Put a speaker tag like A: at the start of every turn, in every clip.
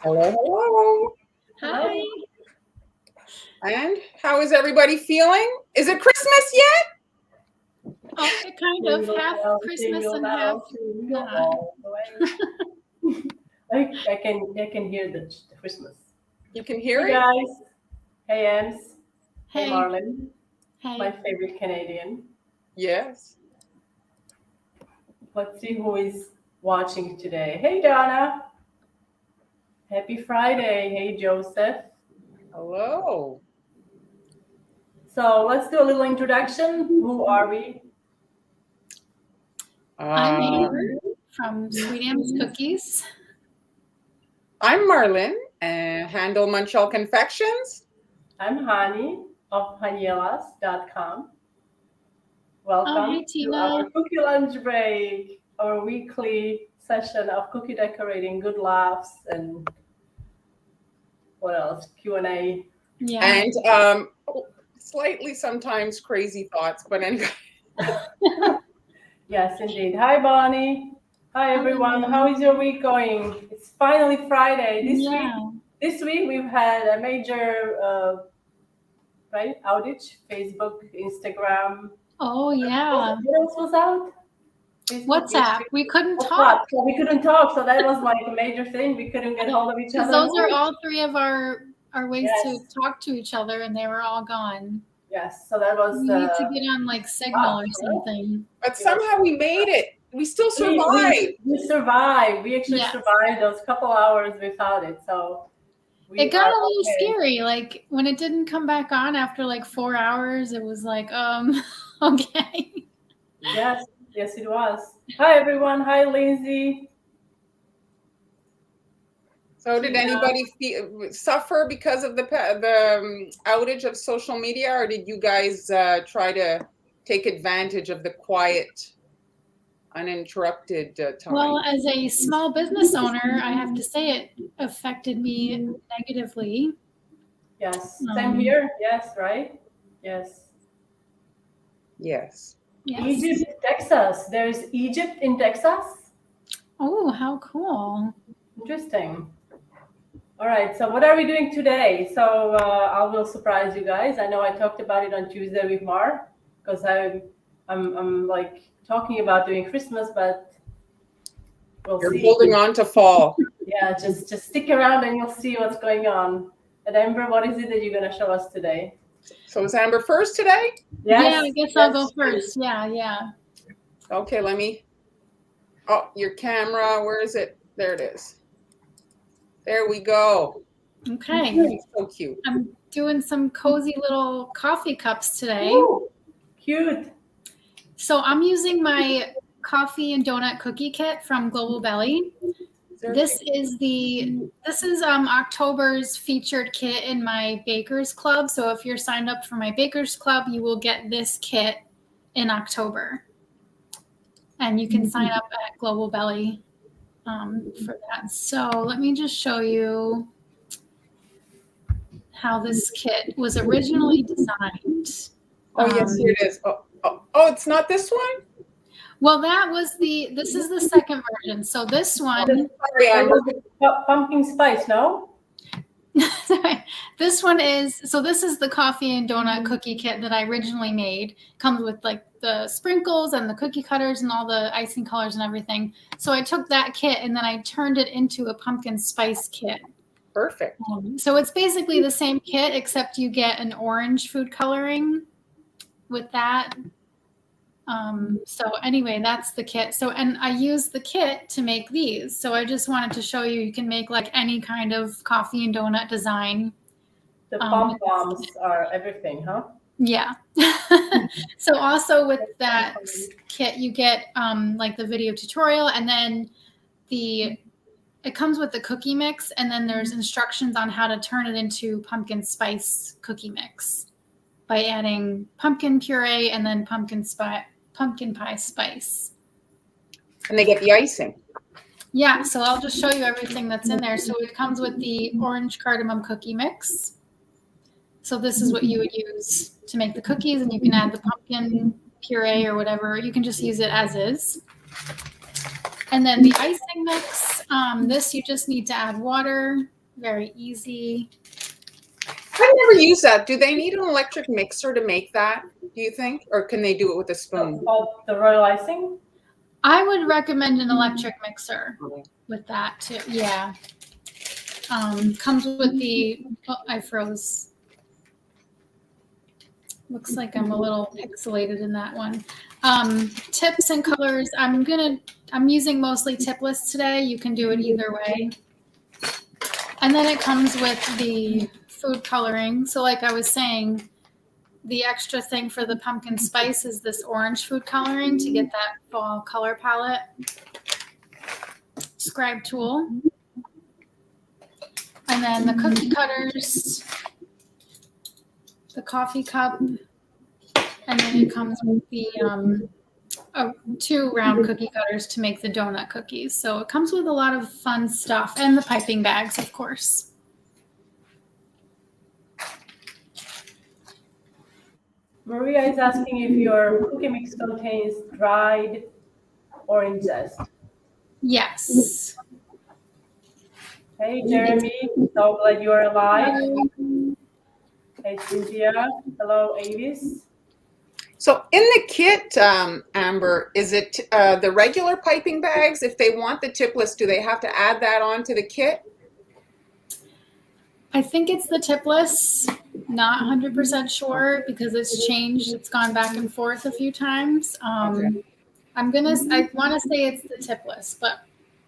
A: Hello, hello.
B: Hi.
A: And how is everybody feeling? Is it Christmas yet?
B: Oh, kind of half Christmas and half not.
C: I can hear the Christmas.
A: You can hear
C: Hey
A: it?
C: guys. Hey Ems. Hey
B: Hey.
C: Marlon.
B: Hey.
C: My favorite Canadian.
A: Yes.
C: Let's see who is watching today. Hey Donna. Happy Friday. Hey Joseph.
A: Hello.
C: So let's do a little introduction. Who are we?
B: I'm Amber from Sweet Am's Cookies.
A: I'm Marlon, handle Munchall Confections.
C: I'm Hani of hanielas.com. Welcome
B: hey,
C: to
B: Tina.
C: our cookie lunch break, our weekly session of cookie decorating, good laughs, and what else? Q&A.
B: Yeah.
A: And slightly sometimes crazy thoughts, but anyway.
C: Yes, indeed. Hi, Bonnie. Hi, everyone. How is your week going? It's finally Friday. This week we've had a major outage. Facebook, Instagram.
B: Oh, yeah.
C: What else was out? Facebook,
B: WhatsApp. We couldn't talk.
C: So we couldn't talk. So that was like a major thing. We couldn't get hold of each other.
B: Those are all three of our ways to talk to each other, and they were all gone.
C: Yes, so that was.
B: We need to get on like Signal or something.
A: But somehow we made it. We still survived.
C: We survived. We actually survived those couple hours without it. So
B: it got a little scary. Like when it didn't come back on after like 4 hours, it was like, okay.
C: Yes, it was. Hi everyone. Hi Lindsay.
A: So did anybody suffer because of the outage of social media, or did you guys try to take advantage of the quiet, uninterrupted time?
B: Well, as a small business owner, I have to say it affected me negatively.
C: Yes, same here. Yes, right? Yes.
A: Yes.
C: Egypt, Texas. There's Egypt in Texas.
B: Oh, how cool.
C: Interesting. All right, so what are we doing today? So I will surprise you guys. I know I talked about it on Tuesday with Mar, because I'm like talking about doing Christmas, but we'll see.
A: You're holding on to fall.
C: Yeah, just stick around and you'll see what's going on. And Amber, what is it that you're going to show us today?
A: So is Amber first today?
C: Yes.
B: Yeah, I guess I'll go first. Yeah.
A: Okay, let me. Oh, your camera. Where is it? There it is. There we go.
B: Okay.
A: So cute.
B: I'm doing some cozy little coffee cups today.
C: Ooh, cute.
B: So I'm using my coffee and donut cookie kit from Global Belly. This is October's featured kit in my Bakers Club. So if you're signed up for my Bakers Club, you will get this kit in October. And you can sign up at Global Belly for that. So let me just show you how this kit was originally designed.
A: Oh, yes, here it is. Oh, it's not this one?
B: Well, this is the second version. So this one.
A: Sorry, Amber.
C: Pumpkin spice, no?
B: This one is the coffee and donut cookie kit that I originally made. Comes with like the sprinkles and the cookie cutters and all the icing colors and everything. So I took that kit and then I turned it into a pumpkin spice kit.
A: Perfect.
B: So it's basically the same kit, except you get an orange food coloring with that. So anyway, that's the kit. So, and I use the kit to make these. So I just wanted to show you can make like any kind of coffee and donut design.
C: The pom-poms are everything, huh?
B: Yeah. So also with that kit, you get like the video tutorial, and then it comes with the cookie mix, and then there's instructions on how to turn it into pumpkin spice cookie mix by adding pumpkin puree and then pumpkin pie spice.
A: And they get the icing.
B: Yeah, so I'll just show you everything that's in there. So it comes with the orange cardamom cookie mix. So this is what you would use to make the cookies, and you can add the pumpkin puree or whatever. You can just use it as is. And then the icing mix, this you just need to add water. Very easy.
A: I never use that. Do they need an electric mixer to make that, do you think? Or can they do it with a spoon?
C: The royal icing?
B: I would recommend an electric mixer with that too. Yeah. Comes with the, I froze. Looks like I'm a little pixelated in that one. Tips and colors. I'm using mostly tipless today. You can do it either way. And then it comes with the food coloring. So like I was saying, the extra thing for the pumpkin spice is this orange food coloring to get that fall color palette. Scribe tool. And then the cookie cutters, the coffee cup, and then it comes with the 2 round cookie cutters to make the donut cookies. So it comes with a lot of fun stuff, and the piping bags, of course.
C: Maria is asking if your cookie mix contains dried orange zest.
B: Yes.
C: Hey, Jeremy. So glad you're alive. Hey, Cynthia. Hello, Avis.
A: So in the kit, Amber, is it the regular piping bags? If they want the tipless, do they have to add that on to the kit?
B: I think it's the tipless. Not 100% sure because it's changed. It's gone back and forth a few times.
A: Okay.
B: I want to say it's the tipless, but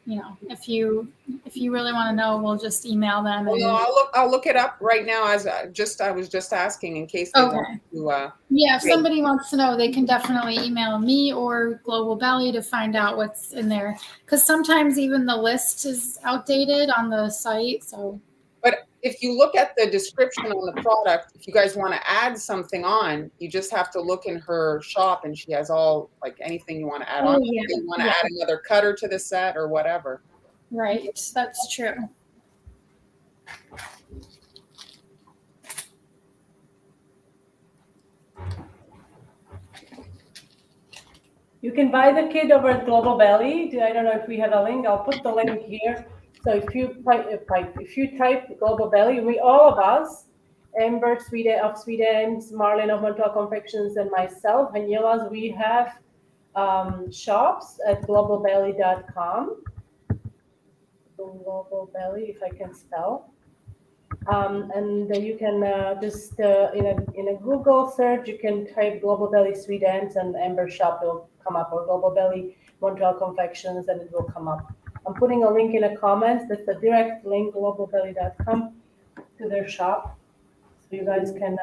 B: you know, if you really want to know, we'll just email them.
A: Well, no, I'll look it up right now. I was just asking in case they want to.
B: Yeah, if somebody wants to know, they can definitely email me or Global Belly to find out what's in there. Because sometimes even the list is outdated on the site. So,
A: but if you look at the description on the product, if you guys want to add something on, you just have to look in her shop, and she has all like anything you want to add on.
B: Yeah.
A: If you want to add another cutter to the set or whatever.
B: Right, that's true.
C: You can buy the kit over at Global Belly. I don't know if we have a link. I'll put the link here. So if you type Global Belly, all of us, Amber of Sweetens, Marlene of Montauk Confections, and myself, Vanilas, we have shops at globalbelly.com. Global Belly, if I can spell. And you can just in a Google search, you can type Global Belly Sweet Ends and Amber Shop will come up, or Global Belly Montreal Confections, and it will come up. I'm putting a link in the comments. That's a direct link, globalbelly.com, to their shop. So you guys can,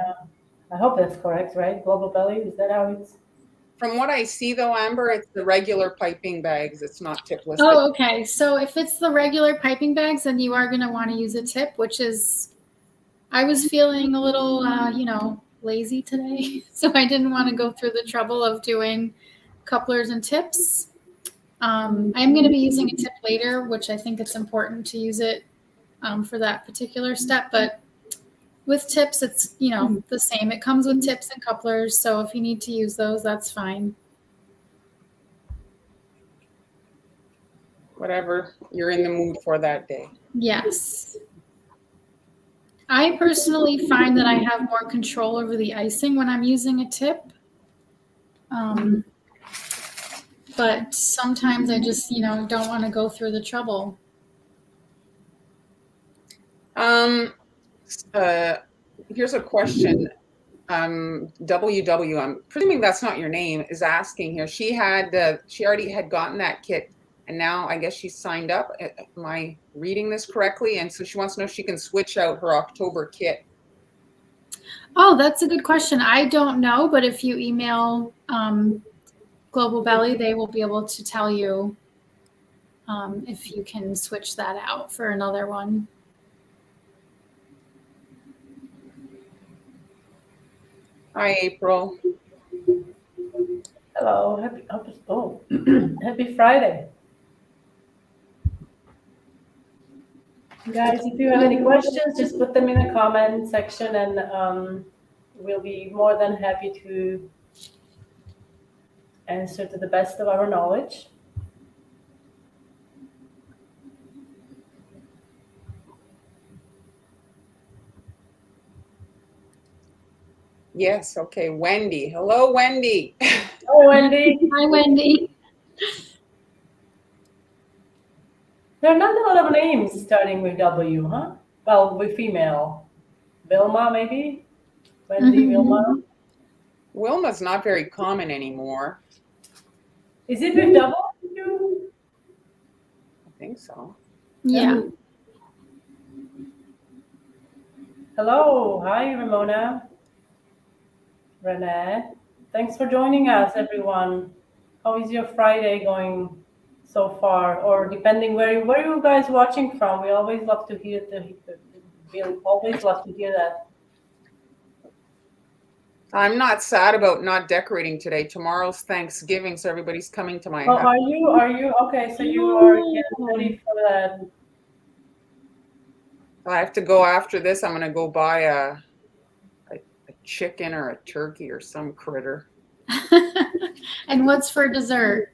C: I hope that's correct, right? Global Belly, is that how it's?
A: From what I see though, Amber, it's the regular piping bags. It's not tipless.
B: Oh, okay. So if it's the regular piping bags, then you are going to want to use a tip, which is, I was feeling a little, lazy today. So I didn't want to go through the trouble of doing couplers and tips. I'm going to be using a tip later, which I think it's important to use it for that particular step. But with tips, it's, the same. It comes with tips and couplers. So if you need to use those, that's fine.
A: Whatever you're in the mood for that day.
B: Yes. I personally find that I have more control over the icing when I'm using a tip. But sometimes I just, don't want to go through the trouble.
A: Here's a question. WW, I'm presuming that's not your name, is asking here. She already had gotten that kit, and now I guess she's signed up. Am I reading this correctly? And so she wants to know if she can switch out her October kit.
B: Oh, that's a good question. I don't know, but if you email Global Belly, they will be able to tell you if you can switch that out for another one.
A: Hi, April.
C: Hello, happy Friday. Guys, if you have any questions, just put them in the comment section, and we'll be more than happy to answer to the best of our knowledge.
A: Yes, okay, Wendy. Hello, Wendy.
C: Hi, Wendy.
B: Hi, Wendy.
C: There are not a lot of names starting with W, huh? Well, with female. Vilma, maybe? Wendy, Vilma.
A: Wilma's not very common anymore.
C: Is it with W?
A: I think so.
B: Yeah.
C: Hello. Hi, Ramona. Renee. Thanks for joining us, everyone. How is your Friday going so far? Or depending where you guys watching from, we always love to hear that.
A: I'm not sad about not decorating today. Tomorrow's Thanksgiving, so everybody's coming to my
C: Oh,
A: house.
C: are you okay? So you are getting ready for that.
A: I have to go after this. I'm gonna go buy a chicken or a turkey or some critter.
B: And what's for dessert?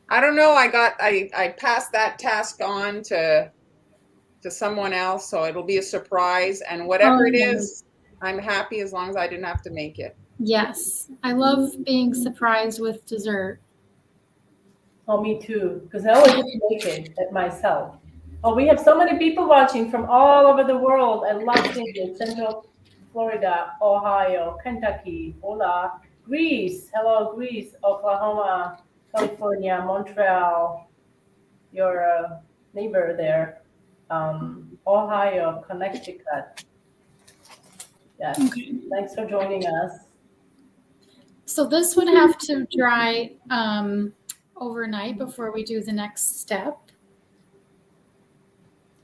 A: I don't know. I passed that task on to someone else, so it'll be a surprise. And whatever it is, I'm happy as long as I didn't have to make it.
B: Yes, I love being surprised with dessert.
C: Oh, me too, because I always just make it myself. Oh, we have so many people watching from all over the world. I love seeing it. Central Florida, Ohio, Kentucky, hola, Greece, hello, Greece, Oklahoma, California, Montreal, your neighbor there, Ohio, Connecticut. Yes,
B: Okay.
C: thanks for joining us.
B: So this would have to dry overnight before we do the next step.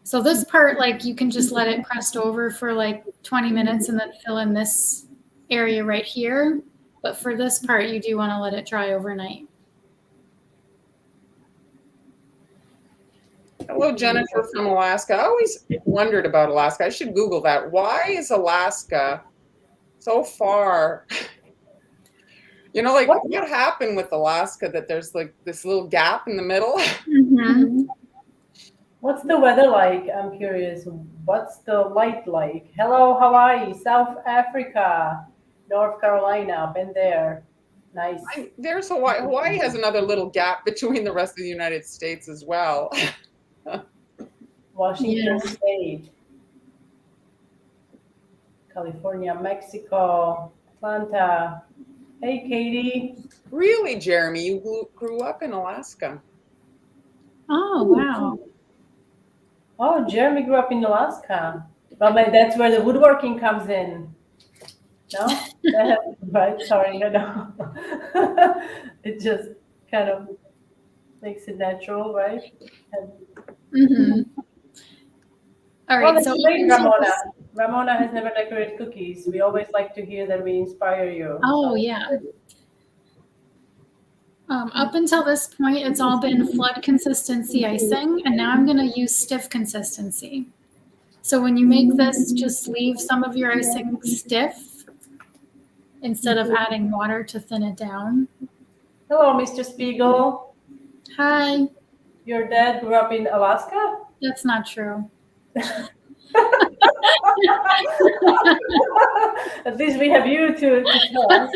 B: So this part, like, you can just let it crust over for like 20 minutes and then fill in this area right here. But for this part, you do want to let it dry overnight.
A: Hello, Jennifer from Alaska. I always wondered about Alaska. I should Google that. Why is Alaska so far? You know, like what happened with Alaska that there's like this little gap in the middle?
B: Mm-hmm.
C: What's the weather like? I'm curious. What's the light like? Hello, Hawaii, South Africa, North Carolina. Been there. Nice.
A: There's Hawaii. Hawaii has another little gap between the rest of the United States as well.
C: Washington State, California, Mexico, Atlanta, Hey, Katie.
A: Really, Jeremy, you grew up in Alaska.
B: Oh, wow.
C: Oh, Jeremy grew up in Alaska. Well, that's where the woodworking comes in. No? Right, sorry, I know. It just kind of makes it natural, right? And,
B: Mm-hmm. All
C: well,
B: right.
C: that's
B: So up
C: great,
B: until
C: Ramona.
B: this,
C: Ramona has never decorated cookies. We always like to hear that we inspire you.
B: oh,
C: So,
B: yeah. Up until this point, it's all been flood consistency icing, and now I'm going to use stiff consistency. So when you make this, just leave some of your icing stiff instead of adding water to thin it down.
C: hello, Mr. Spiegel.
B: Hi.
C: Your dad grew up in Alaska?
B: That's not true.
C: At least we have you to tell us.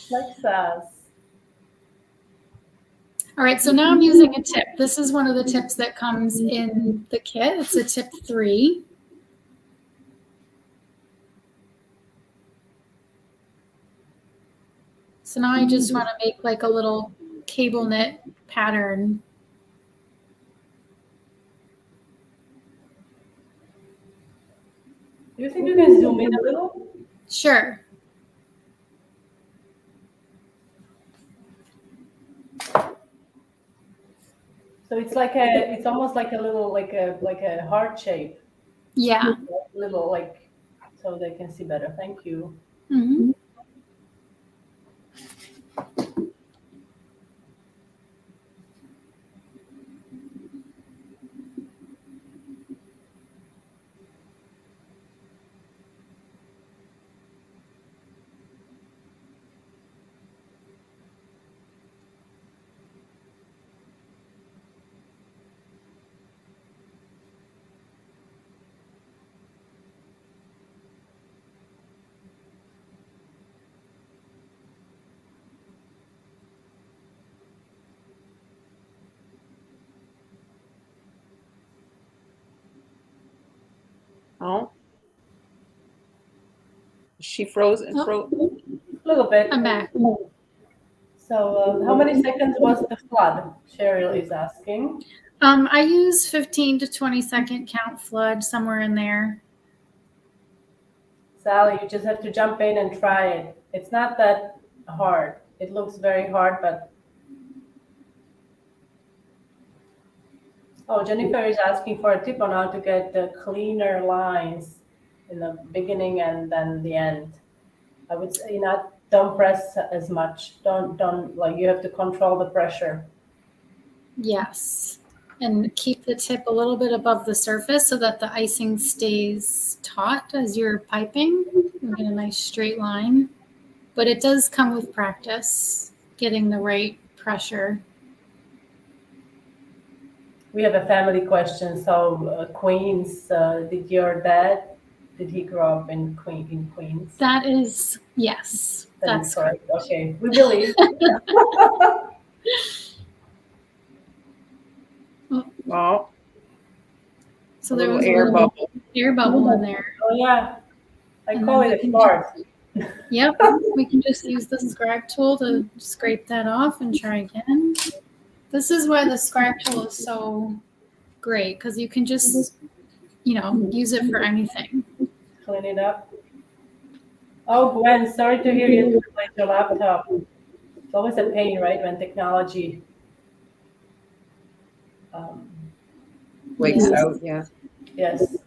C: Texas.
B: All right, so now I'm using a tip. This is one of the tips that comes in the kit. It's a tip 3. So now I just want to make like a little cable knit pattern.
C: Do you think you can zoom in a little?
B: Sure.
C: So it's almost like a little like a heart shape.
B: Yeah.
C: Little like so they can see better. Thank you.
B: Mm-hmm.
A: Oh, is she frozen?
B: Oh,
C: A little bit.
B: I'm back.
C: So how many seconds was the flood? Cheryl is asking.
B: I use 15 to 20-second count flood, somewhere in there.
C: Sally, you just have to jump in and try it. It's not that hard. It looks very hard, but oh, Jennifer is asking for a tip on how to get the cleaner lines in the beginning and then the end. I would say not don't press as much. Don't like you have to control the pressure.
B: Yes. And keep the tip a little bit above the surface so that the icing stays taut as you're piping. You get a nice straight line. But it does come with practice, getting the right pressure.
C: We have a family question. So Queens, did your dad did he grow up in Queens?
B: That is, yes, that's correct.
C: Okay, we believe.
A: Oh,
B: So
A: a
B: there
A: little
B: was a
A: air
B: little
A: bubble.
B: air bubble in there.
C: Oh yeah, I
B: And
C: call
B: then
C: it
B: we
C: a
B: can
C: fart.
B: Yep, we can just use the scribe tool to scrape that off and try again. This is why the scribe tool is so great, because you can just, use it for anything.
C: Clean it up. Oh, Gwen, sorry to hear you with your laptop. It's always a pain, right, when technology. Um,
A: Wakes
B: Yes.
A: out, yeah.
C: yes.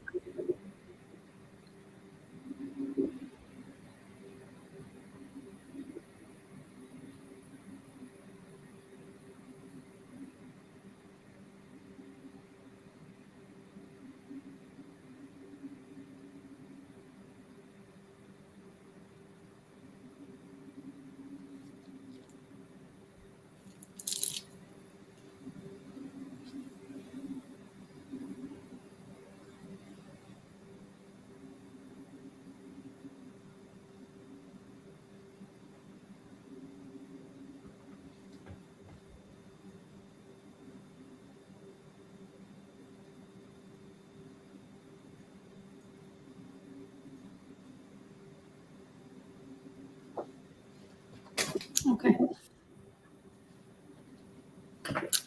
B: Okay.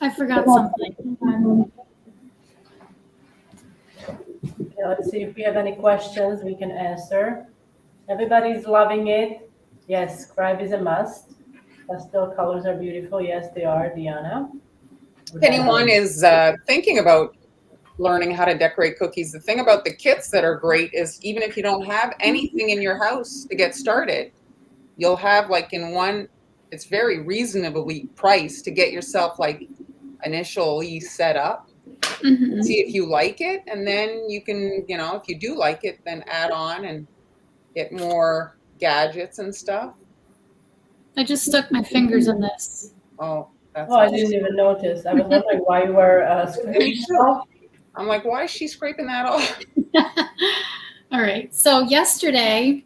B: I forgot something.
C: Okay, let's see if we have any questions we can answer. Everybody's loving it. Yes, scribe is a must. Pastel colors are beautiful. Yes, they are, Diana.
A: If anyone is thinking about learning how to decorate cookies, the thing about the kits that are great is even if you don't have anything in your house to get started, you'll have like in one, it's very reasonably priced to get yourself like initially set up.
B: Mhm.
A: See if you like it, and then you can, you know, if you do like it, then add on and get more gadgets and stuff.
B: I just stuck my fingers in this.
A: Oh, that's
C: Oh, I
A: awesome.
C: didn't even notice. I was wondering why you were scraping it off.
A: I'm like, why is she scraping that off?
B: All right. So yesterday,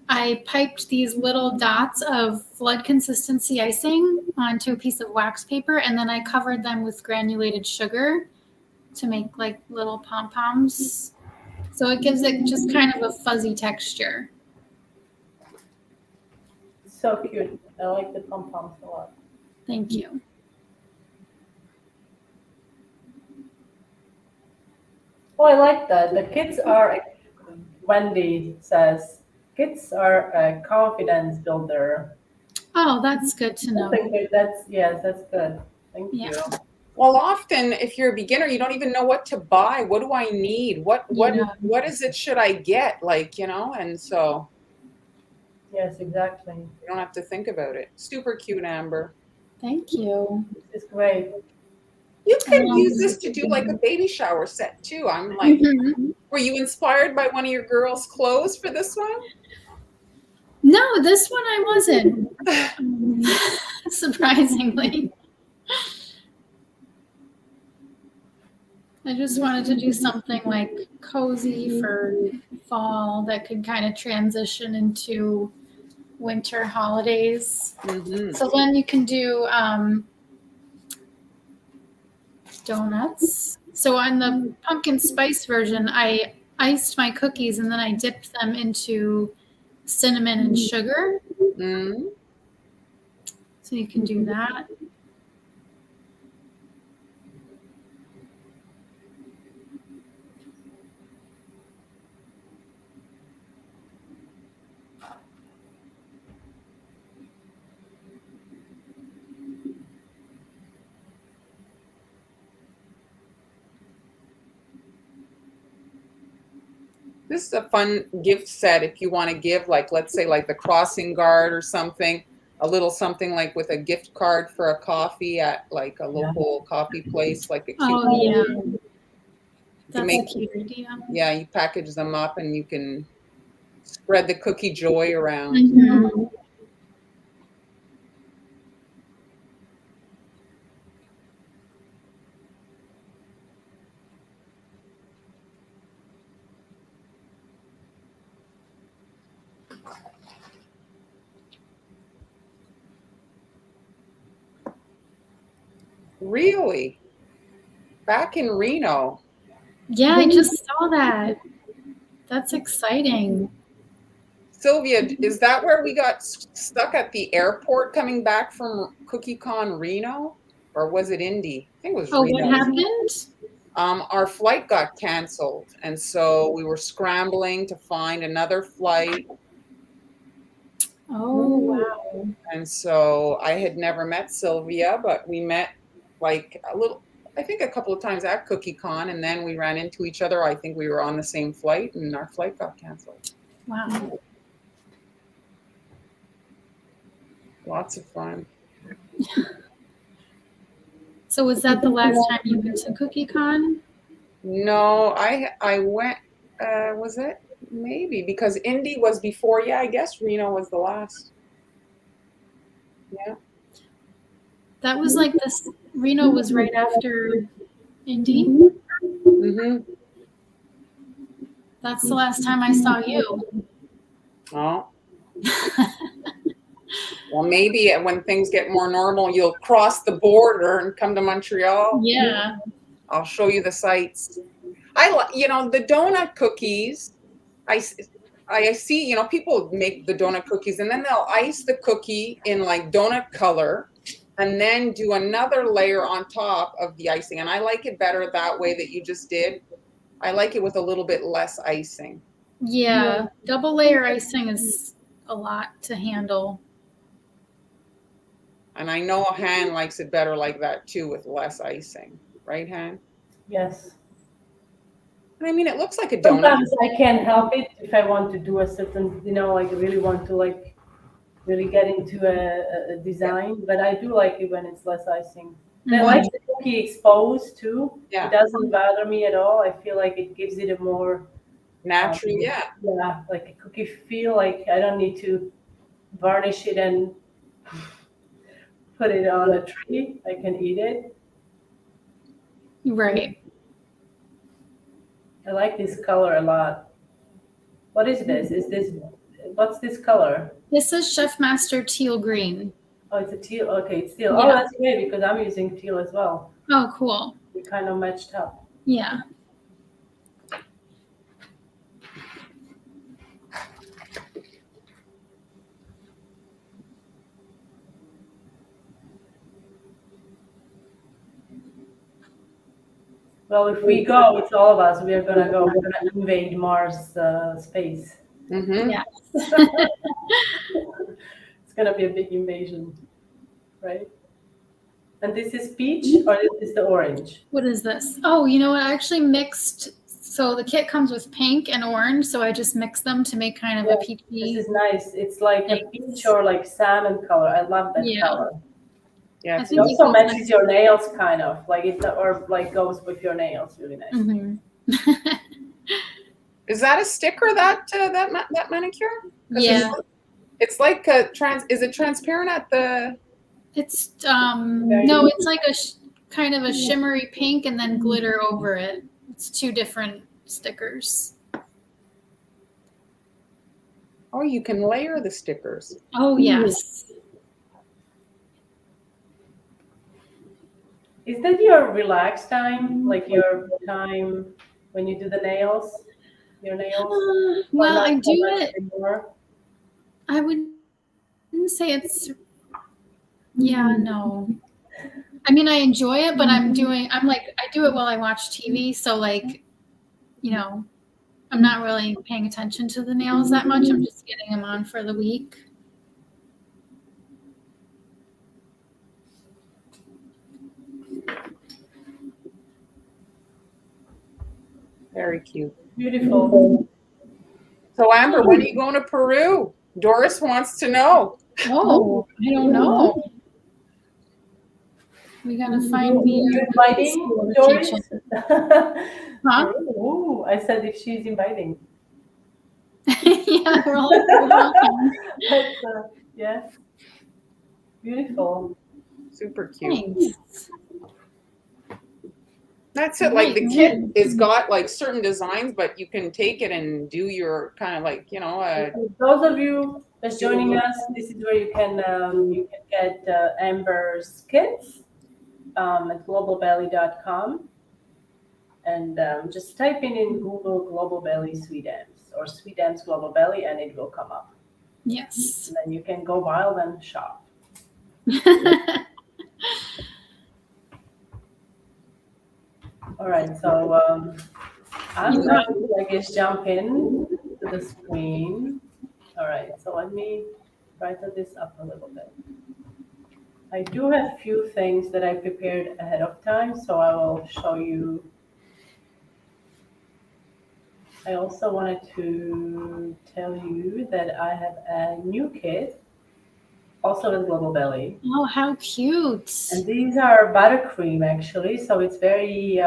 B: I piped these little dots of flood consistency icing onto a piece of wax paper, and then I covered them with granulated sugar to make like little pom-poms. So it gives it just kind of a fuzzy texture.
C: So cute. I like the pom-poms a lot.
B: Thank you.
C: Oh, I like that. The kids are, Wendy says, kids are a confidence builder.
B: Oh, that's good to know.
C: I think that's, yes, that's good. Thank
B: Yeah.
C: you.
A: Well, often if you're a beginner, you don't even know what to buy. What do I need? What is it should I get? Like, you know, and so
C: Yes, exactly.
A: you don't have to think about it. Super cute, Amber.
B: Thank you.
C: This is great.
A: You can use this to do like a baby shower set too. I'm like,
B: Mhm.
A: were you inspired by one of your girls' clothes for this one?
B: No, this one I wasn't. Surprisingly. I just wanted to do something like cozy for fall that could kind of transition into winter holidays.
A: Mm-hmm.
B: So then you can do donuts. So on the pumpkin spice version, I iced my cookies and then I dipped them into cinnamon and sugar.
A: Mm-hmm.
B: So you can do that.
A: This is a fun gift set if you want to give, like, let's say, like the crossing guard or something, a little something like with a gift card for a coffee at like a local coffee place, like a cute.
B: Oh yeah,
A: you
B: that's
A: make,
B: a cute idea.
A: yeah, you package them up and you can spread the cookie joy around.
B: Mhm.
A: Really? Back in Reno?
B: Yeah, I just saw that. That's exciting.
A: Sylvia, is that where we got stuck at the airport coming back from CookieCon Reno? Or was it Indy? I think it was
B: Oh,
A: Reno.
B: what happened?
A: Our flight got canceled, and so we were scrambling to find another flight.
B: Oh, wow.
A: And so I had never met Sylvia, but we met like I think a couple of times at CookieCon, and then we ran into each other. I think we were on the same flight, and our flight got canceled.
B: Wow.
A: Lots of fun.
B: So was that the last time you went to CookieCon?
A: No, I went. Was it? Maybe because Indy was before. Yeah, I guess Reno was the last. Yeah.
B: That was like this. Reno was right after Indy.
A: Mm-hmm.
B: That's the last time I saw you.
A: Oh. Well, maybe when things get more normal, you'll cross the border and come to Montreal.
B: Yeah.
A: I'll show you the sights. The donut cookies. I see, you know, people make the donut cookies and then they'll ice the cookie in like donut color and then do another layer on top of the icing. And I like it better that way that you just did. I like it with a little bit less icing.
B: Yeah, double layer icing is a lot to handle.
A: And I know Han likes it better like that too, with less icing. Right, Han?
C: Yes.
A: And I mean, it looks like a donut.
C: Sometimes I can't help it if I want to do a certain, you know, like really want to like really get into a design, but I do like it when it's less icing. I like the cookie exposed too.
A: Yeah.
C: It doesn't bother me at all. I feel like it gives it a more
A: Natural, yeah.
C: Yeah, like a cookie feel. Like I don't need to varnish it and put it on a tree. I can eat it.
B: Right.
C: I like this color a lot. What is this? What's this color?
B: This is Chef Master Teal Green.
C: Oh, it's a teal. Okay, it's teal.
B: Yeah.
C: Oh, that's great because I'm using teal as well.
B: Oh, cool.
C: We kind of matched up.
B: Yeah.
C: Well, if we go, it's all of us. We are gonna go. We're gonna invade Mars space.
A: Mm-hmm.
B: Yeah.
C: It's gonna be a big invasion, right? And this is peach, or this is the orange?
B: What is this? Oh, you know what? I actually mixed. So the kit comes with pink and orange, so I just mixed them to make kind of a peachy.
C: This is nice. It's like a peach or like salmon color. I love that color.
A: Yeah,
C: it also matches your nails, kind of like it, or like goes with your nails really nice.
B: Mm-hmm.
A: Is that a sticker that that manicure?
B: Yeah,
A: it's like a Is it transparent at the?
B: It's no, it's like a kind of a shimmery pink and then glitter over it. It's two different stickers.
A: Oh, you can layer the stickers.
B: Oh yes.
C: Is that your relaxed time, like your time when you do the nails? Your nails?
B: Well, I do it. I wouldn't say it's. Yeah, no. I mean, I enjoy it, but I do it while I watch TV. So, like, you know, I'm not really paying attention to the nails that much. I'm just getting them on for the week.
A: Very cute.
C: Beautiful.
A: So, Amber, when are you going to Peru? Doris wants to know.
B: Oh, I don't know. We gotta find me.
C: You're inviting Doris?
B: Huh?
C: Ooh, I said if she's inviting.
B: Yeah, we're all
C: yeah. Beautiful.
A: Super cute.
B: Thanks.
A: That's it. Like the kit is got like certain designs, but you can take it and do your kind of like, you know.
C: Those of you that's joining us, this is where you can get Amber's kits at globalbelly.com, and just type in Google Global Belly Sweet Amps or Sweet Amps Global Belly, and it will come up.
B: Yes.
C: And then you can go wild and shop. All right, so I'm going to, I guess, jump in to the screen. All right, so let me brighten this up a little bit. I do have a few things that I prepared ahead of time, so I will show you. I also wanted to tell you that I have a new kit, also with Global Belly.
B: Oh, how cute.
C: And these are buttercream, actually, so it's very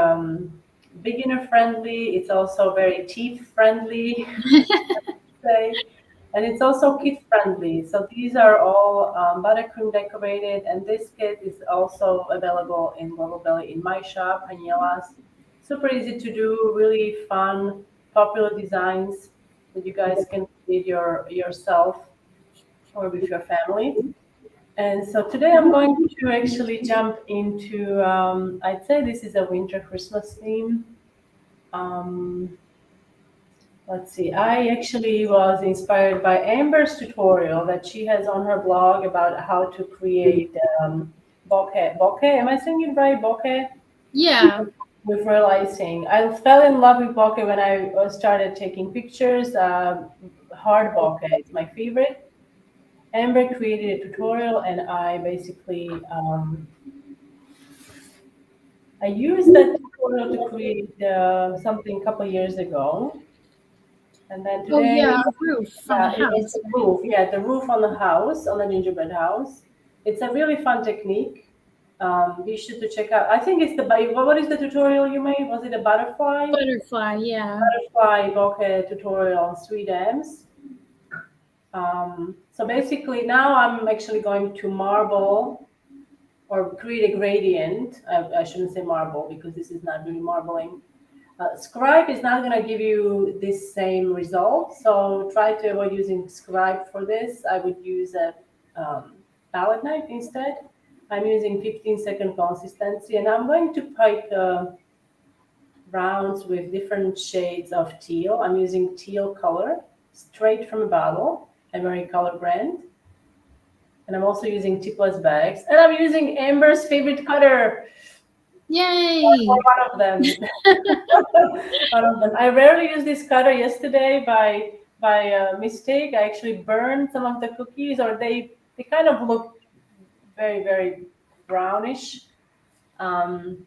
C: beginner friendly. It's also very teeth friendly, and it's also kid friendly. So these are all buttercream decorated, and this kit is also available in Global Belly in my shop, Haniela's. Super easy to do, really fun, popular designs that you guys can create yourself or with your family. And so today I'm going to actually jump into, I'd say this is a winter Christmas theme. let's see. I actually was inspired by Amber's tutorial that she has on her blog about how to create bokeh. Bokeh, am I saying it right? Bokeh?
B: Yeah.
C: With real icing. I fell in love with bokeh when I started taking pictures. Hard bokeh is my favorite. Amber created a tutorial, and I basically I used that tutorial to create something a couple years ago, and then
B: Oh
C: today,
B: yeah, a roof on the
C: yeah, it was
B: house,
C: the
B: right?
C: roof. Yeah, the roof on the house, on the gingerbread house. It's a really fun technique. Be sure to check out. I think it's the what is the tutorial you made? Was it a butterfly?
B: Butterfly, yeah.
C: Butterfly bokeh tutorial on 3Ms. So basically, now I'm actually going to marble or create a gradient. I shouldn't say marble because this is not really marbling. Scribe is not going to give you this same result, so try to avoid using Scribe for this. I would use a palette knife instead. I'm using 15-second consistency, and I'm going to pipe rounds with different shades of teal. I'm using teal color straight from a bottle, a very color brand. And I'm also using tipless bags. And I'm using Amber's favorite cutter.
B: Yay!
C: One of them. One of them. I rarely use this cutter. Yesterday, by mistake, I actually burned some of the cookies, or they kind of look very brownish. Um,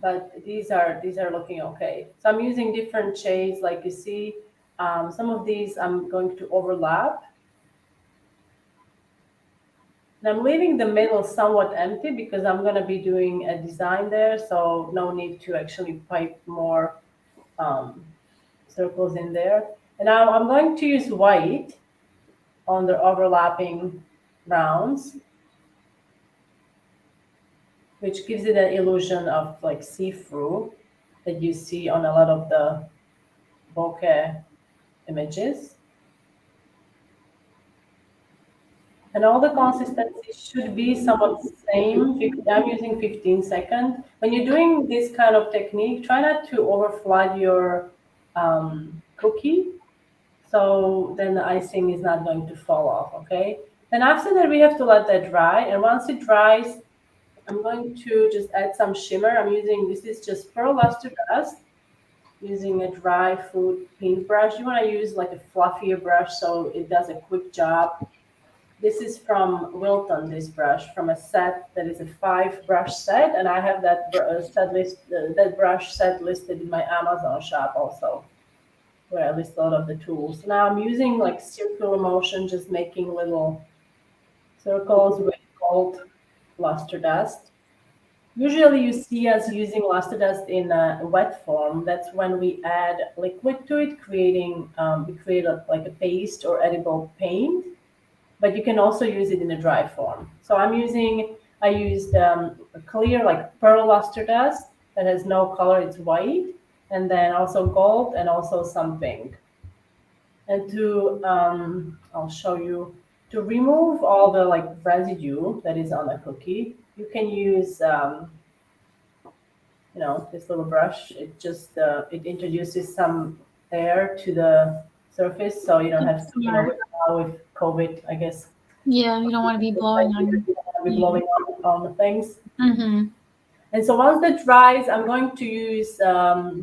C: but these are looking okay. So I'm using different shades, like you see. Some of these I'm going to overlap. And I'm leaving the middle somewhat empty because I'm going to be doing a design there, so no need to actually pipe more um, circles in there. And now I'm going to use white on the overlapping rounds, which gives it an illusion of like see-through that you see on a lot of the bokeh images. And all the consistency should be somewhat the same. I'm using 15 seconds. When you're doing this kind of technique, try not to overflood your cookie. So then the icing is not going to fall off, okay? Then after that, we have to let that dry. And once it dries, I'm going to just add some shimmer. I'm using, this is just pearl luster dust, using a dry food paintbrush. You want to use like a fluffier brush so it does a quick job. This is from Wilton, this brush, from a set that is a 5 brush set, and I have that that brush set listed in my Amazon shop also, where I list a lot of the tools. Now I'm using like circular motion, just making little circles with gold luster dust. Usually you see us using luster dust in a wet form. That's when we add liquid to it, we create like a paste or edible paint. But you can also use it in a dry form. So I used a clear like pearl luster dust that has no color, it's white, and then also gold and also some pink. And I'll show you, to remove all the like residue that is on the cookie, you can use, this little brush. It just, it introduces some air to the surface, so you don't have to,
B: Smart.
C: now with COVID, I guess,
B: Yeah, you don't want to be blowing on your.
C: be blowing on the things.
B: Mm-hmm.
C: And so once that dries, I'm going to use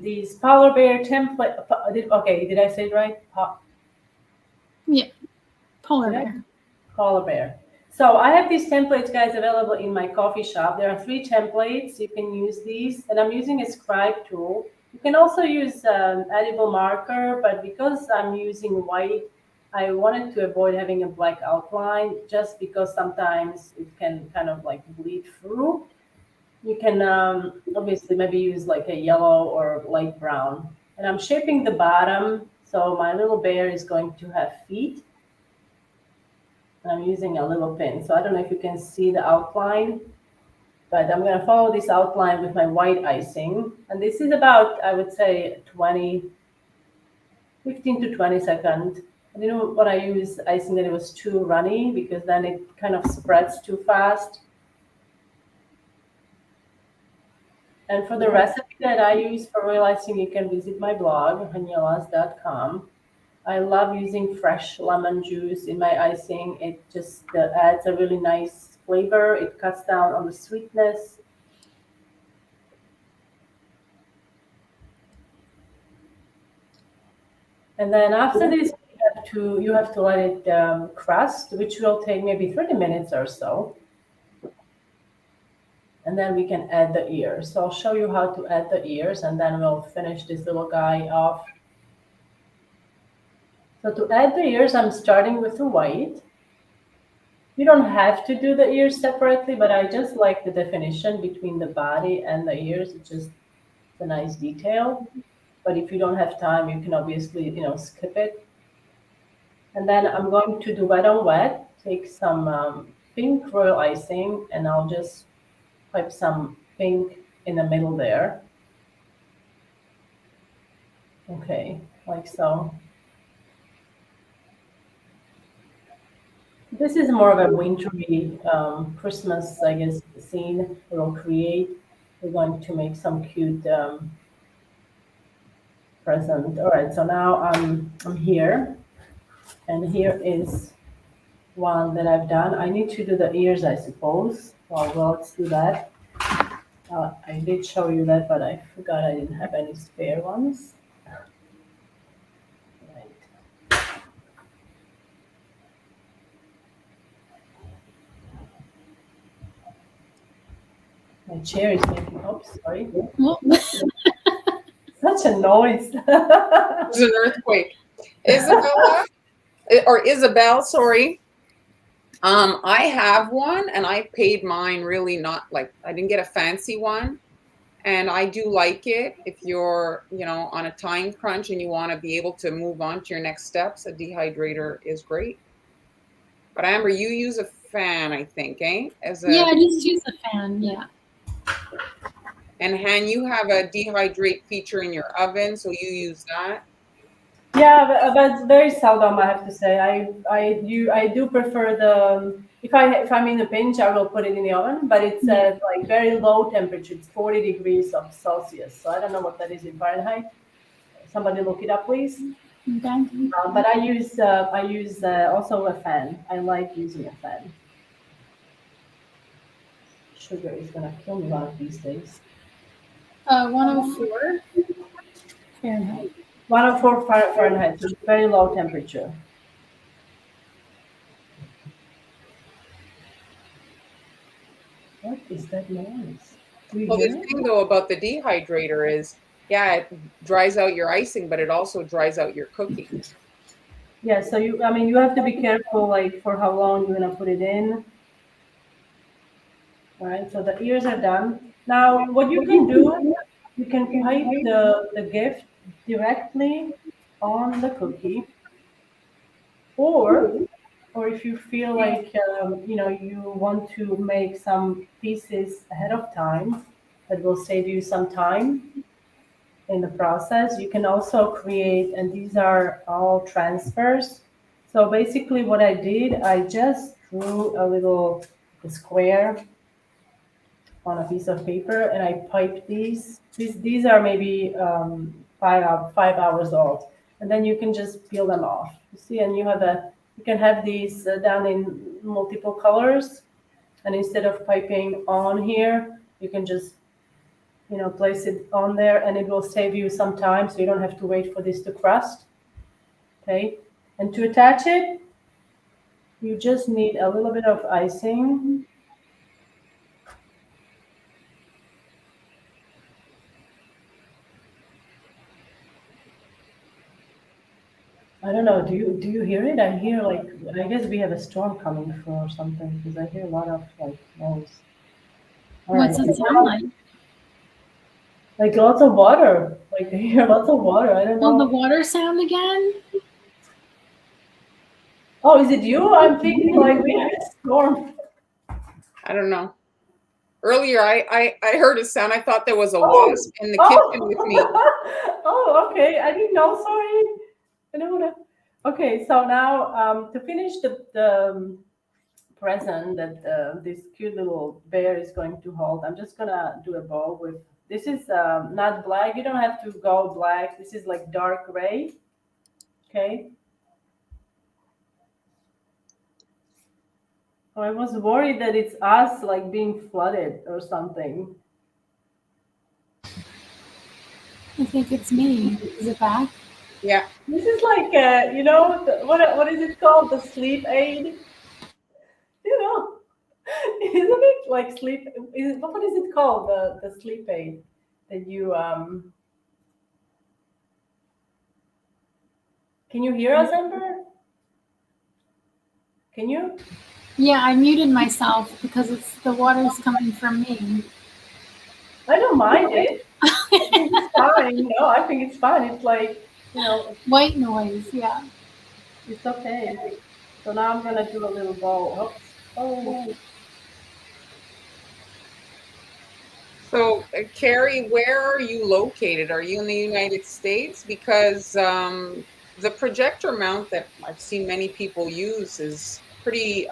C: these polar bear template. Okay, did I say it right?
B: Yeah, polar
C: Did I?
B: bear.
C: Polar bear. So I have these templates, guys, available in my coffee shop. There are 3 templates. You can use these, and I'm using a scribe tool. You can also use edible marker, but because I'm using white, I wanted to avoid having a black outline just because sometimes it can kind of like bleed through. You can obviously maybe use like a yellow or light brown. And I'm shaping the bottom, so my little bear is going to have feet. And I'm using a little pin. So I don't know if you can see the outline, but I'm going to follow this outline with my white icing. And this is about, I would say, 15 to 20 seconds. I didn't want to use icing that it was too runny because then it kind of spreads too fast. And for the recipe that I use for royal icing, you can visit my blog, hanyalas.com. I love using fresh lemon juice in my icing. It just adds a really nice flavor. It cuts down on the sweetness. And then after this, you have to let it crust, which will take maybe 30 minutes or so. And then we can add the ears. So I'll show you how to add the ears, and then we'll finish this little guy off. So to add the ears, I'm starting with the white. You don't have to do the ears separately, but I just like the definition between the body and the ears. It's just a nice detail. But if you don't have time, you can obviously, skip it. And then I'm going to do wet on wet. Take some pink royal icing, and I'll just pipe some pink in the middle there. Okay, like so. This is more of a wintry Christmas, I guess, scene we'll create. We're going to make some cute present. All right, so now I'm here, and here is one that I've done. I need to do the ears, I suppose. Well, let's do that. I did show you that, but I forgot I didn't have any spare ones. Right. My chair is making, oops, sorry. Such a noise.
A: There's an earthquake. Isabel, sorry. I have one, and I paid mine really not like, I didn't get a fancy one, and I do like it. If you're, on a time crunch and you want to be able to move on to your next steps, a dehydrator is great. But Amber, you use a fan, I think, eh?
B: Yeah, I just use a fan, yeah.
A: And Han, you have a dehydrate feature in your oven, so you use that?
C: Yeah, but very seldom, I have to say. I do prefer the if I'm in a pinch, I will put it in the oven, but it's at like very low temperature. It's 40 degrees of Celsius, so I don't know what that is in Fahrenheit. Somebody look it up, please.
B: Okay.
C: But I use also a fan. I like using a fan. Sugar is gonna kill me one of these days.
B: 104 Fahrenheit.
C: 104 Fahrenheit, so very low temperature. What is that noise?
A: Well, the thing though about the dehydrator is, yeah, it dries out your icing, but it also dries out your cooking.
C: Yeah, so you have to be careful, like for how long you're gonna put it in. All right, so the ears are done. Now, what you can do, you can pipe the gift directly on the cookie, or if you feel like you want to make some pieces ahead of time that will save you some time in the process, you can also create, and these are all transfers. So basically what I did, I just drew a little square on a piece of paper, and I piped these. These are maybe 5 hours old, and then you can just peel them off. You see, and you can have these done in multiple colors, and instead of piping on here, you can just place it on there, and it will save you some time, so you don't have to wait for this to crust. Okay, and to attach it, you just need a little bit of icing. I don't know. Do you hear it? I hear I guess we have a storm coming through or something, because I hear a lot of noise.
B: What's it sound like?
C: Like lots of water. Like I hear lots of water. I don't know.
B: Oh, the water sound again?
C: Oh, is it you? I'm thinking like we have a storm.
A: I don't know. Earlier, I heard a sound. I thought there was a wasp in the kitchen with me.
C: Oh, okay. I didn't know. Sorry. I don't wanna. Okay, so now to finish the present that this cute little bear is going to hold. I'm just gonna do a bow with. This is not black. You don't have to go black. This is like dark gray. Okay. I was worried that it's us like being flooded or something.
B: I think it's me. Is it back?
A: Yeah.
C: This is like what is it called? The sleep aid. You know, isn't it like sleep? What is it called? The sleep aid that you Can you hear us, Amber? Can you?
B: Yeah, I muted myself because the water's coming from me.
C: I don't mind it. I think it's fine. No, I think it's fine. It's like,
B: White noise, yeah.
C: it's okay. So now I'm gonna do a little bow. Oops. Oh,
A: So, Carrie, where are you located? Are you in the United States? Because the projector mount that I've seen many people use is pretty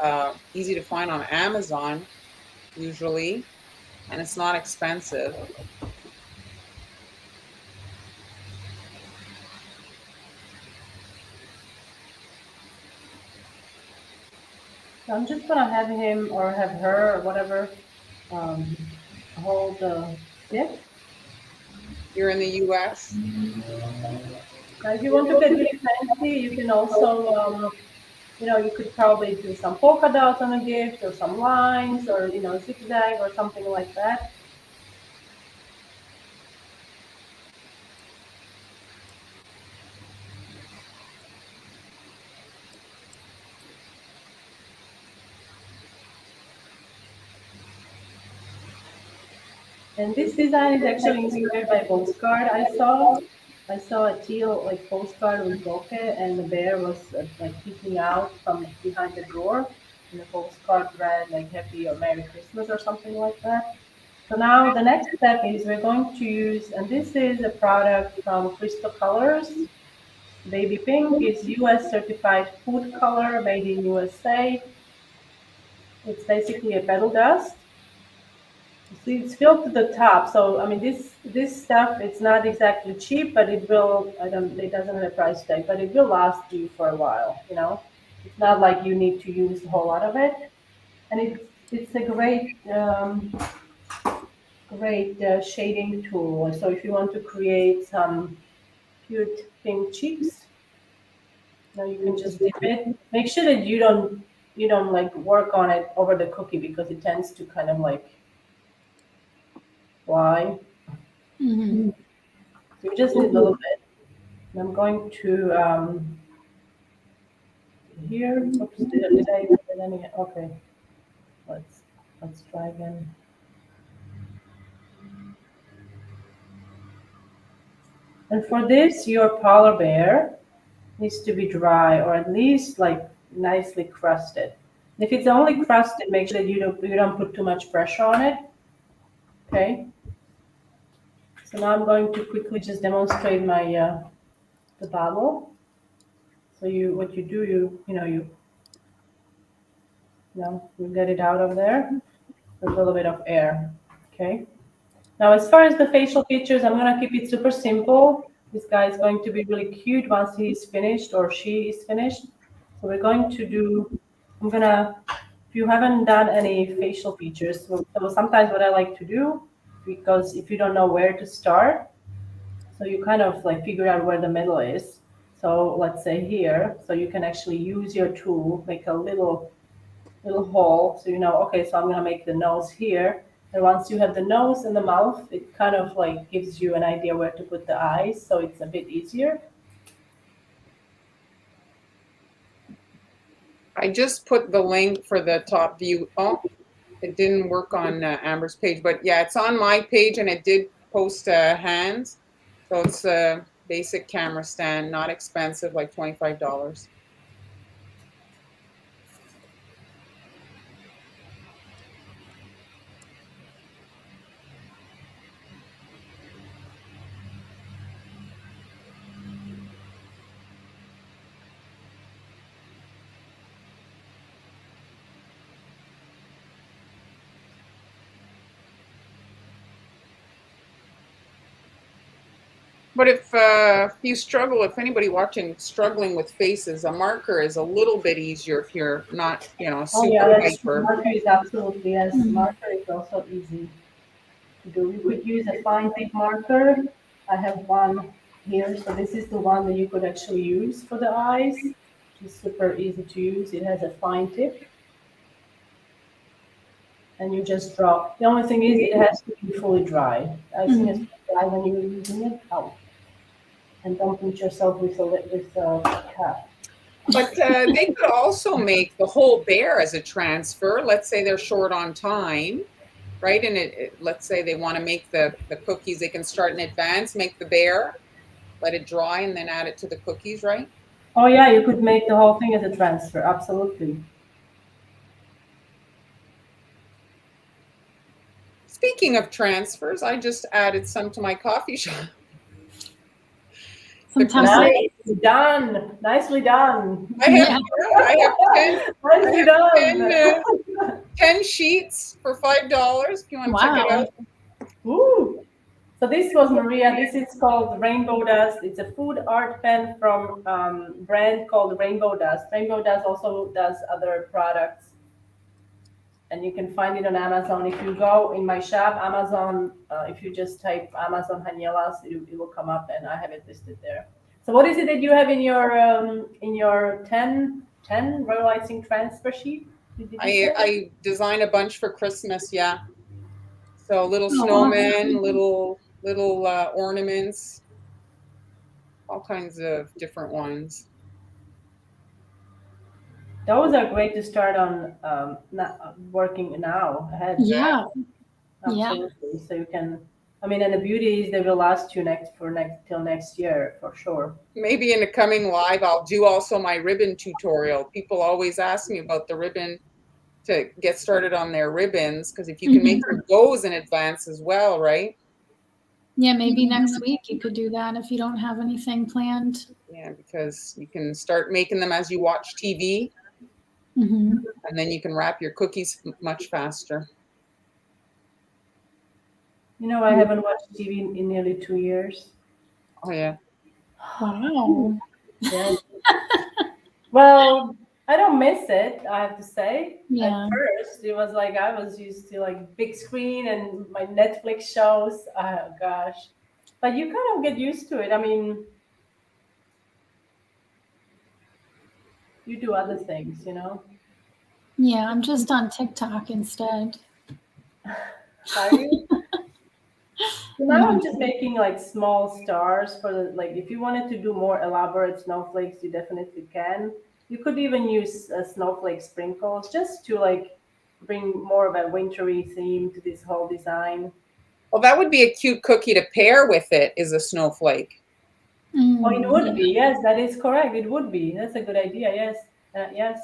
A: easy to find on Amazon, usually, and it's not expensive.
C: so I'm just gonna have him or have her or whatever um, hold the stick.
A: You're in the US?
C: Now, if you want to get really fancy, you can also, you could probably do some polka dots on a gift or some lines or, zigzag or something like that. And this design is actually inspired by a postcard I saw. I saw a teal like postcard with bokeh, and the bear was like peeking out from behind the door. And the postcard read like "Happy or Merry Christmas" or something like that. So now the next step is we're going to use, and this is a product from Crystal Colors. Baby Pink is US certified food color made in USA. It's basically a petal dust. See, it's filled to the top. So I mean, this stuff it's not exactly cheap, but it will. I don't. It doesn't have a price tag, but it will last you for a while. It's not like you need to use a whole lot of it, and it's a great shading tool. So if you want to create some cute pink cheeks, you can just dip it. Make sure that you don't like work on it over the cookie because it tends to kind of like fly.
B: Mm-hmm.
C: So you just need a little bit. And I'm going to here. Oops, did I get any? Okay, let's try again. And for this, your polar bear needs to be dry or at least like nicely crusted. If it's only crusted, make sure that you don't put too much pressure on it. Okay. So now I'm going to quickly just demonstrate my the bottle. So what you do you get it out of there with a little bit of air. Okay. Now, as far as the facial features, I'm gonna keep it super simple. This guy is going to be really cute once he's finished or she is finished. So we're going to do. If you haven't done any facial features, so sometimes what I like to do, because if you don't know where to start, so you kind of like figure out where the middle is. So let's say here, so you can actually use your tool, make a little hole, so okay, so I'm gonna make the nose here. And once you have the nose and the mouth, it kind of like gives you an idea where to put the eyes, so it's a bit easier.
A: I just put the link for the top view. Oh, it didn't work on Amber's page, but yeah, it's on my page and it did post hands. So it's a basic camera stand, not expensive, like $25. But if you struggle, if anybody watching struggling with faces, a marker is a little bit easier if you're not,
C: Oh yeah,
A: super
C: that's
A: hyper.
C: marker is absolutely yes.
B: Mhm.
C: Marker is also easy to do. You could use a fine tip marker. I have one here, so this is the one that you could actually use for the eyes. It's super easy to use. It has a fine tip, and you just draw. The only thing is, it has to be fully dry. As soon as
B: Mhm.
C: it's dry when you're using it, out, and don't pinch yourself with a cap.
A: But they could also make the whole bear as a transfer. Let's say they're short on time, right? And let's say they want to make the cookies. They can start in advance, make the bear, let it dry, and then add it to the cookies, right?
C: Oh yeah, you could make the whole thing as a transfer. Absolutely.
A: Speaking of transfers, I just added some to my coffee shop.
B: Some templates.
C: Nicely done. Nicely done.
A: I have
B: Yeah.
A: I have 10,
C: Nicely done.
A: 10 sheets for $5 if you want to check it
B: Wow.
A: out.
C: Ooh. So this was Maria. This is called Rainbow Dust. It's a food art pen from brand called Rainbow Dust. Rainbow Dust also does other products, and you can find it on Amazon. If you go in my shop, Amazon, if you just type Amazon Hanielas, it will come up, and I have it listed there. So what is it that you have in your 10 realizing transfer sheet? Did you say?
A: I design a bunch for Christmas, yeah. So little
B: Oh,
A: snowmen, little ornaments, all kinds of different ones.
C: Those are great to start on working now ahead.
B: yeah. Yeah.
C: Absolutely. So you can, I mean, and the beauty is they will last you till next year for sure.
A: Maybe in the coming live, I'll do also my ribbon tutorial. People always ask me about the ribbon to get started on their ribbons, because if you can make your bows in advance as well, right?
B: Yeah, maybe next week you could do that if you don't have anything planned.
A: Yeah, because you can start making them as you watch TV,
B: Hmm.
A: and then you can wrap your cookies much faster.
C: You know, I haven't watched TV in nearly 2 years.
A: Oh yeah.
B: Wow.
C: Yeah. Well, I don't miss it, I have to say. At
B: Yeah.
C: first, it was like I was used to like big screen and my Netflix shows. Oh gosh. But you kind of get used to it. I mean, you do other things, you know.
B: Yeah, I'm just on TikTok instead.
C: Are you? So now I'm just making like small stars for the like if you wanted to do more elaborate snowflakes, you definitely can. You could even use snowflake sprinkles just to like bring more of a wintry theme to this whole design.
A: Well, that would be a cute cookie to pair with it, is a snowflake.
C: Oh, it
B: Mm,
C: would be. Yes, that is correct. It would be. That's a good idea. Yes. Yes.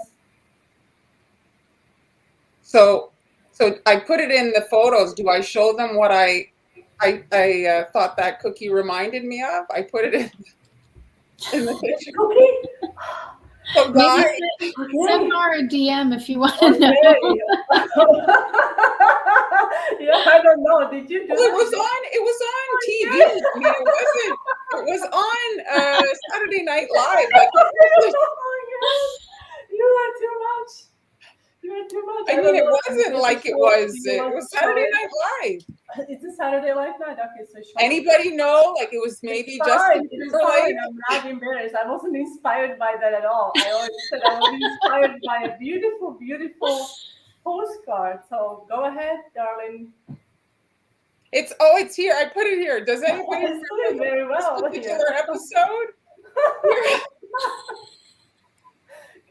A: So, so I put it in the photos. Do I show them what I thought that cookie reminded me of? I put it in the picture.
C: Okay.
A: So,
B: maybe
A: guys,
B: send
C: Okay.
B: Mara a DM if you want to know.
C: Okay. Yeah, I don't know. Did you do
A: well,
C: that?
A: it was on TV. I mean, it was on Saturday Night Live. Like,
C: Oh my god. You are too much. You are too much.
A: I
C: I
A: mean,
C: don't
A: it
C: know.
A: wasn't like it was Saturday Night Live.
C: It's a Saturday Live Night. Okay, so show.
A: Anybody know? Like, it was
C: It's
A: maybe
C: fine.
A: Justin
C: It is
A: Timberlake.
C: fine. I'm not embarrassed. I wasn't inspired by that at all. I always said I was inspired by a beautiful, beautiful postcard. So go ahead, darling.
A: It's here. I put it here. Does anybody
C: It's doing very
A: remember this
C: well
A: particular
C: here.
A: episode?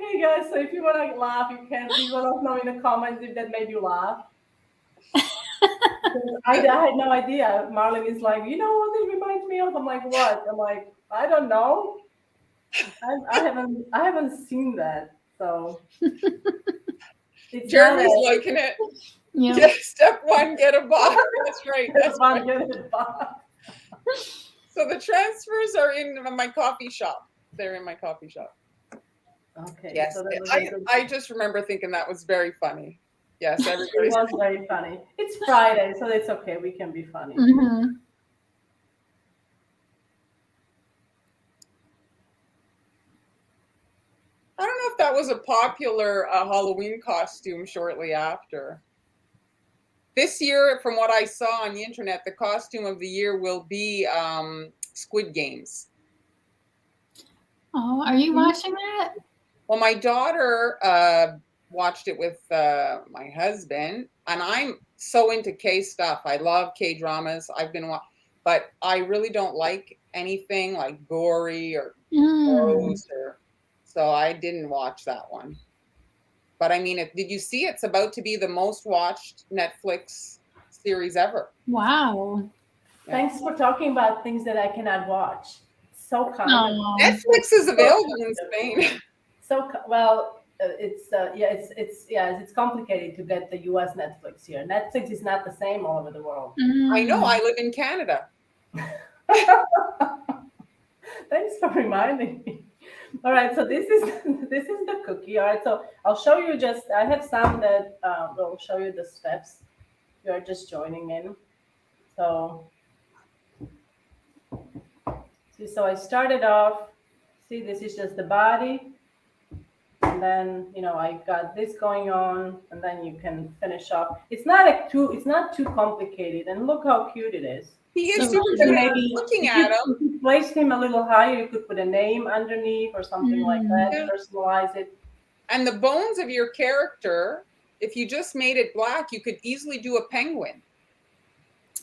C: Okay, guys. So if you want to laugh, you can. Please let us know in the comments if that made you laugh. I had no idea. Marlon is like, you know what it reminds me of? I'm like, what? I'm like, I don't know. I haven't seen that. So it's not
A: Jeremy's liking it.
B: Yeah.
A: Step one, get a box. That's right. That's right.
C: a
A: So the transfers are in my coffee shop. They're in my coffee shop.
C: Okay.
A: Yes.
C: So that was
A: I just remember thinking that was very funny. Yes,
C: it
A: everybody's
C: was very funny. It's Friday, so it's okay. We can be funny.
B: Hmm.
A: was a popular Halloween costume shortly after. This year, from what I saw on the internet, the costume of the year will be Squid Games.
B: Oh, are you watching that?
A: Well, my daughter watched it with my husband, and I'm so into K stuff. I love K dramas. But I really don't like anything like gory or gross, so I didn't watch that one. But I mean, did you see it's about to be the most watched Netflix series ever?
B: Wow.
C: Thanks for talking about things that I cannot watch. So kind.
B: Oh.
A: Netflix is available in Spain.
C: So well, it's complicated to get the U.S. Netflix here. Netflix is not the same all over the world.
A: I know. I live in Canada.
C: Thanks for reminding me. All right, so this is the cookie. All right, so I'll show you I have some that will show you the steps. You are just joining in. So see, so I started off. See, this is just the body. And then I got this going on, and then you can finish off. It's not too complicated, and look how cute it is.
A: He is
B: So
A: super
B: cute.
A: maybe looking at him.
C: If you place him a little higher, you could put a name underneath or something like that.
A: Yeah.
C: Personalize it.
A: And the bones of your character, if you just made it black, you could easily do a penguin.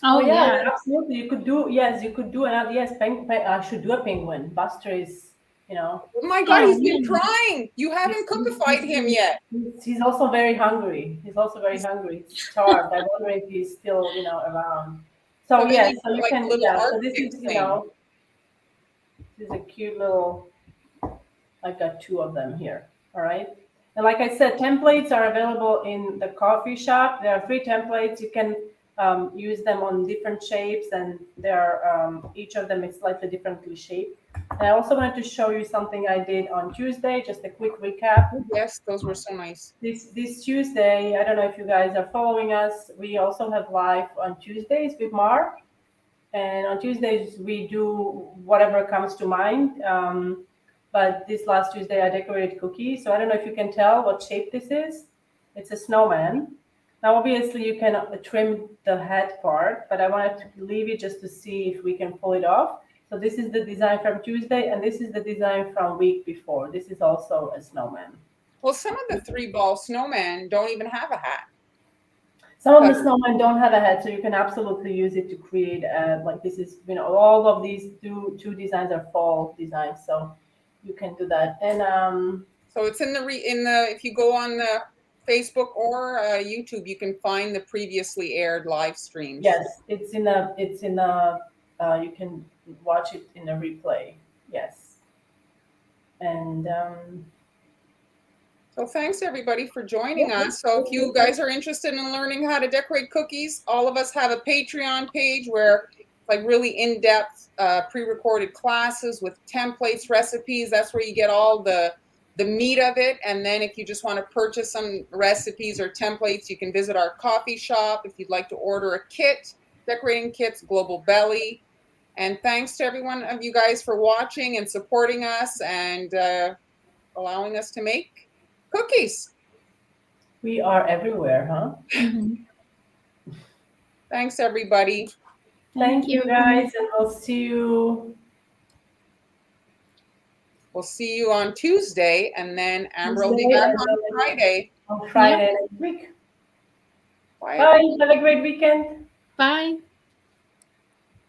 B: Oh yeah,
C: absolutely. You could do another. Yes, I should do a penguin. Buster is.
A: Oh my God, he's been crying. You haven't cookified him yet.
C: He's also very hungry. He's starved. I wonder if he's still, around. So yes, so you
A: like
C: can. So this is, this is a cute little. I got two of them here. All right. And like I said, templates are available in the coffee shop. There are 3 templates. You can use them on different shapes, and each of them is slightly differently shaped. And I also wanted to show you something I did on Tuesday, just a quick recap.
A: Yes, those were so nice.
C: This Tuesday, I don't know if you guys are following us, we also have live on Tuesdays with Mar. And on Tuesdays, we do whatever comes to mind. But this last Tuesday, I decorated cookies. So I don't know if you can tell what shape this is. It's a snowman. Now, obviously, you can trim the head part, but I wanted to leave it just to see if we can pull it off. So this is the design from Tuesday, and this is the design from week before. This is also a snowman.
A: Well, some of the 3-ball snowmen don't even have a hat.
C: Some of the snowmen don't have a hat, so you can absolutely use it to create like this is, all of these two designs are fall designs, so you can do that. And
A: so it's in the if you go on the Facebook or YouTube, you can find the previously aired live streams.
C: Yes, it's in you can watch it in a replay. Yes. And
A: so thanks everybody for joining us. So if you guys are interested in learning how to decorate cookies, all of us have a Patreon page where like really in-depth pre-recorded classes with templates, recipes. That's where you get all the meat of it. And then if you just want to purchase some recipes or templates, you can visit our coffee shop. If you'd like to order a kit, decorating kits, Global Belly. And thanks to every one of you guys for watching and supporting us and allowing us to make cookies.
C: We are everywhere, huh?
B: Mm-hmm.
A: Thanks, everybody.
C: Thank you, guys, and we'll see you.
A: We'll see you on Tuesday, and then Amber will be back on Friday.
C: On Friday next week.
A: Bye.
C: Bye. Have a great weekend.
B: Bye.